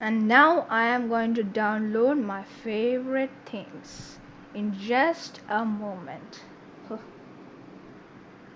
And now I am going to download my favorite things in just a moment.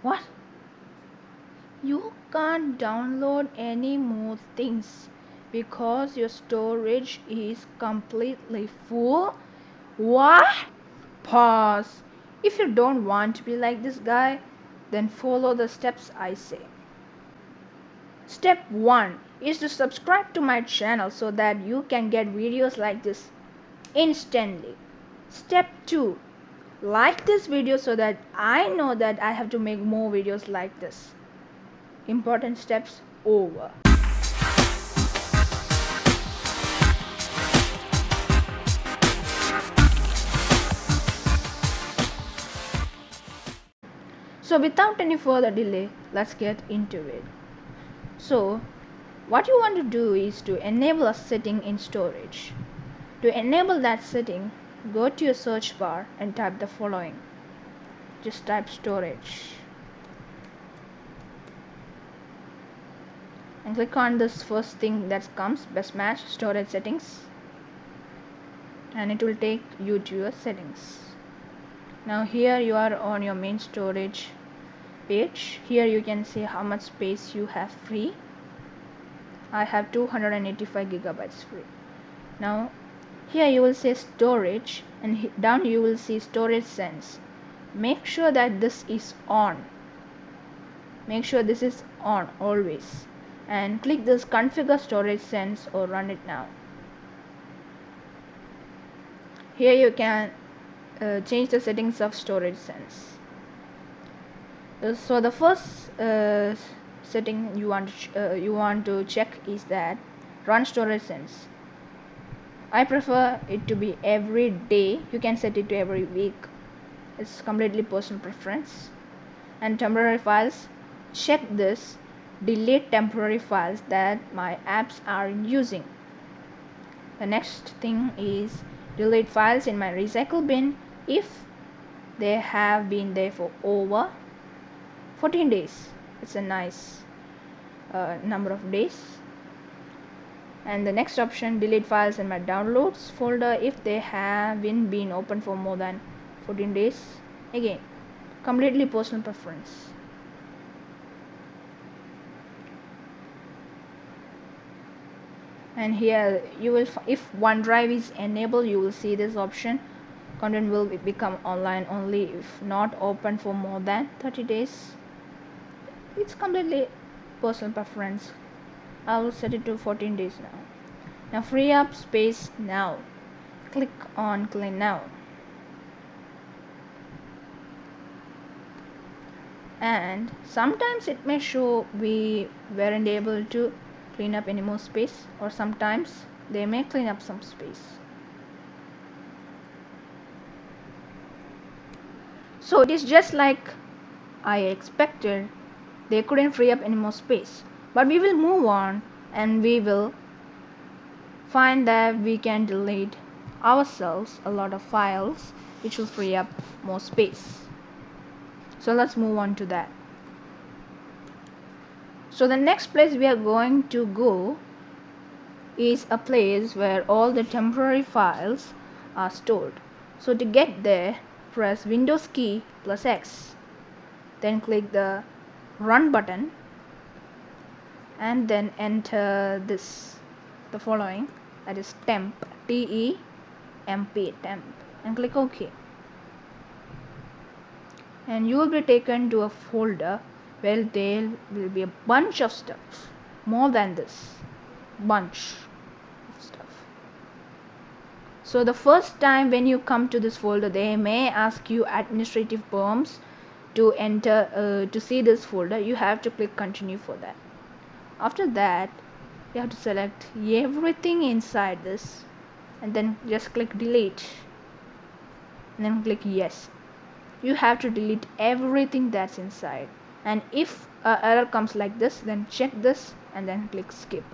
What? You can't download any more things because your storage is completely full? What? Pause. If you don't want to be like this guy, then follow the steps I say. Step 1 is to subscribe to my channel so that you can get videos like this instantly. Step 2, like this video so that I know that I have to make more videos like this. Important steps over. So without any further delay, let's get into it. So what you want to do is to enable a setting in storage. To enable that setting, go to your search bar and type the following. Just type storage and click on this first thing that comes, best match storage settings, and it will take you to your settings. Now here you are on your main storage page. Here you can see how much space you have free. I have 285 gigabytes free. Now here you will see storage, and down you will see storage sense. Make sure that this is on. Make sure this is on always, and click this configure storage sense or run it now. Here you can change the settings of storage sense. So the first setting you want to check is that run storage sense. I prefer it to be every day. You can set it to every week. It's completely personal preference. And temporary files, check this. Delete temporary files that my apps are using. The next thing is delete files in my recycle bin if they have been there for over 14 days. It's a nice number of days. And the next option, delete files in my downloads folder if they haven't been open for more than 14 days. Again, completely personal preference. And here you will, if OneDrive is enabled, you will see this option. Content will become online only if not open for more than 30 days. It's completely personal preference. I will set it to 14 days now. Now free up space now. Click on clean now. And sometimes it may show we weren't able to clean up any more space, or sometimes they may clean up some space. So it is just like I expected. They couldn't free up any more space, but we will move on and we will find that we can delete ourselves a lot of files which will free up more space. So let's move on to that. So the next place we are going to go is a place where all the temporary files are stored. So to get there, press Windows key plus X, then click the run button, and then enter the following, that is temp, T-E-M-P, temp, and click OK. And you will be taken to a folder where there will be a bunch of stuff, more than this, bunch of stuff. So the first time when you come to this folder, they may ask you administrative perms to enter to see this folder. You have to click continue for that. After that, you have to select everything inside this and then just click delete and then click yes. You have to delete everything that's inside, and if an error comes like this, then check this and then click skip.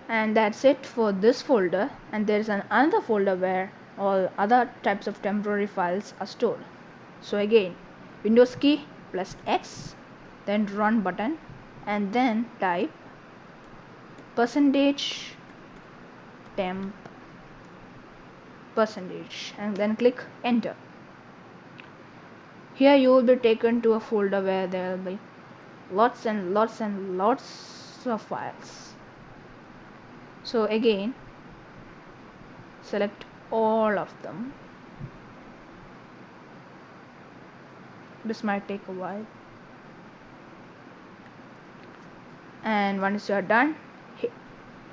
And that's it for this folder. And there's another folder where all other types of temporary files are stored. So again, Windows key plus X, then run button, and then type percentage temp percentage and then click enter. Here you will be taken to a folder where there will be lots and lots and lots of files. So again, select all of them. This might take a while. And once you are done,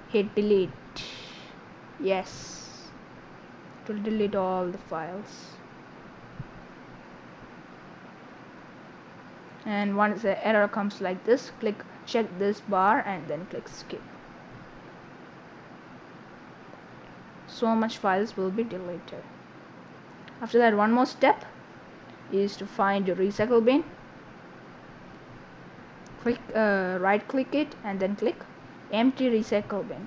hit delete. Yes, it will delete all the files. And once the error comes like this, check this bar and then click skip. So much files will be deleted. After that, one more step is to find your recycle bin. Right click it and then click empty recycle bin,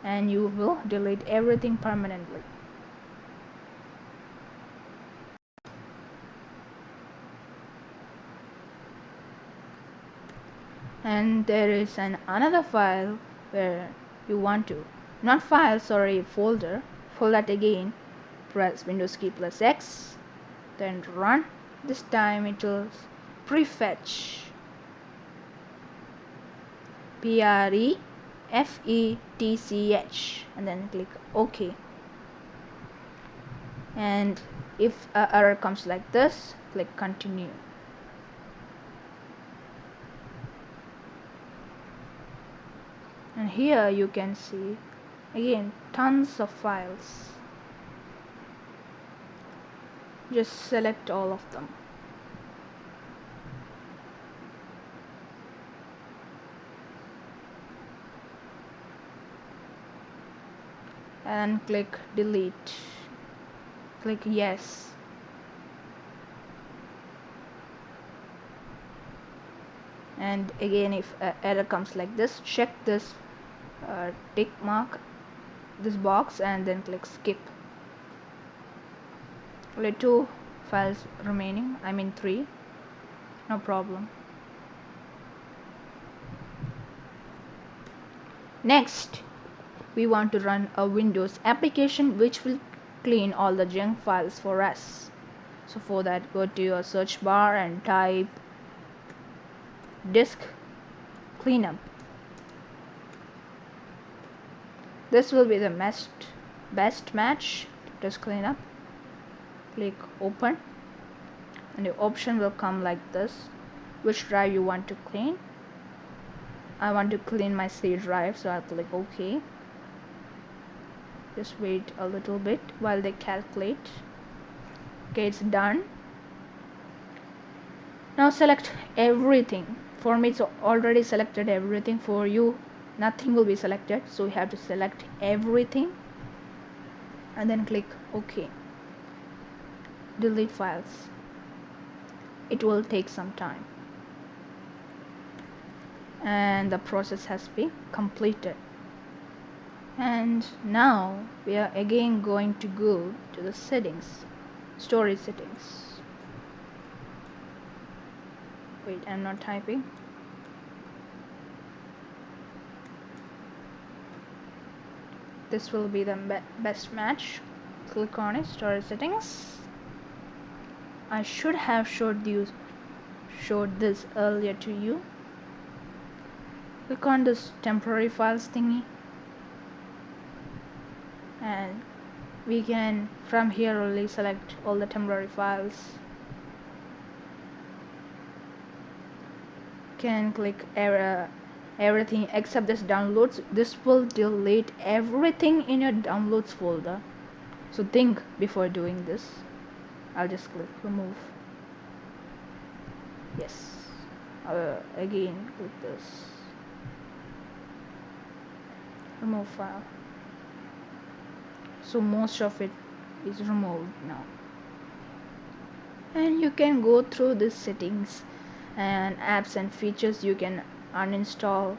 and you will delete everything permanently. And there is another file where you want to, not file, sorry, folder. For that again, press Windows key plus X, then run. This time it will prefetch, prefetch, and then click OK. And if an error comes like this, click continue. And here you can see again tons of files. Just select all of them. And click delete. Click yes. And again, if an error comes like this, check this tick mark, this box, and then click skip. Only 2 files remaining, I mean 3, no problem. Next, we want to run a Windows application which will clean all the junk files for us. So for that, go to your search bar and type disk cleanup. This will be the best match. Disk cleanup. Click open, and the option will come like this. Which drive you want to clean? I want to clean my C drive, so I'll click OK. Just wait a little bit while they calculate. Okay, it's done. Now select everything. For me, it's already selected everything. For you, nothing will be selected, so you have to select everything and then click OK. Delete files. It will take some time, and the process has been completed. And now we are again going to go to the settings, storage settings. Wait, I'm not typing. This will be the best match. Click on it, storage settings. I should have showed this earlier to you. Click on this temporary files thingy, and we can from here only select all the temporary files. Can click everything except this downloads. This will delete everything in your downloads folder, so think before doing this. I'll just click remove. Yes. Again click this, remove file. So most of it is removed now, and you can go through these settings and apps and features. You can uninstall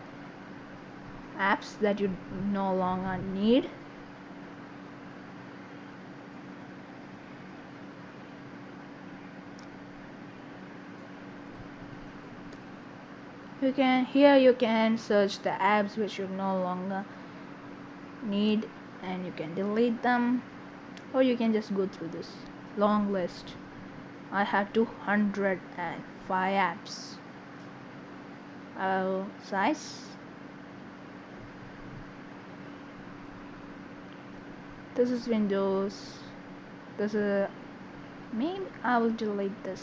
apps that you no longer need. you can search the apps which you no longer need, and you can delete them, or you can just go through this long list. I have 205 apps. Size. This is Windows. This is, maybe I will delete this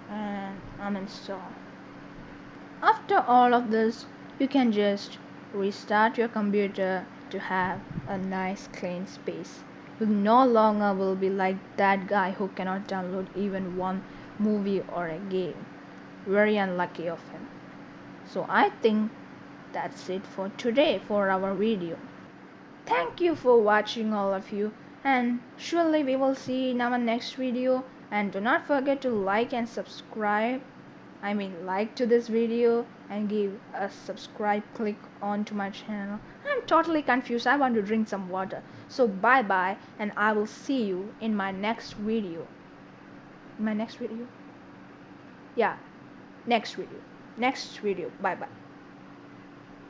and uninstall. After all of this, you can just restart your computer to have a nice clean space. You no longer will be like that guy who cannot download even one movie or a game. Very unlucky of him. So I think that's it for today for our video. Thank you for watching, all of you, and surely we will see in our next video. And do not forget to like and subscribe. Like to this video and give a subscribe click on to my channel. I'm totally confused. I want to drink some water. So bye bye, and I will see you in my next video. My next video? Yeah, next video. Next video. Bye bye.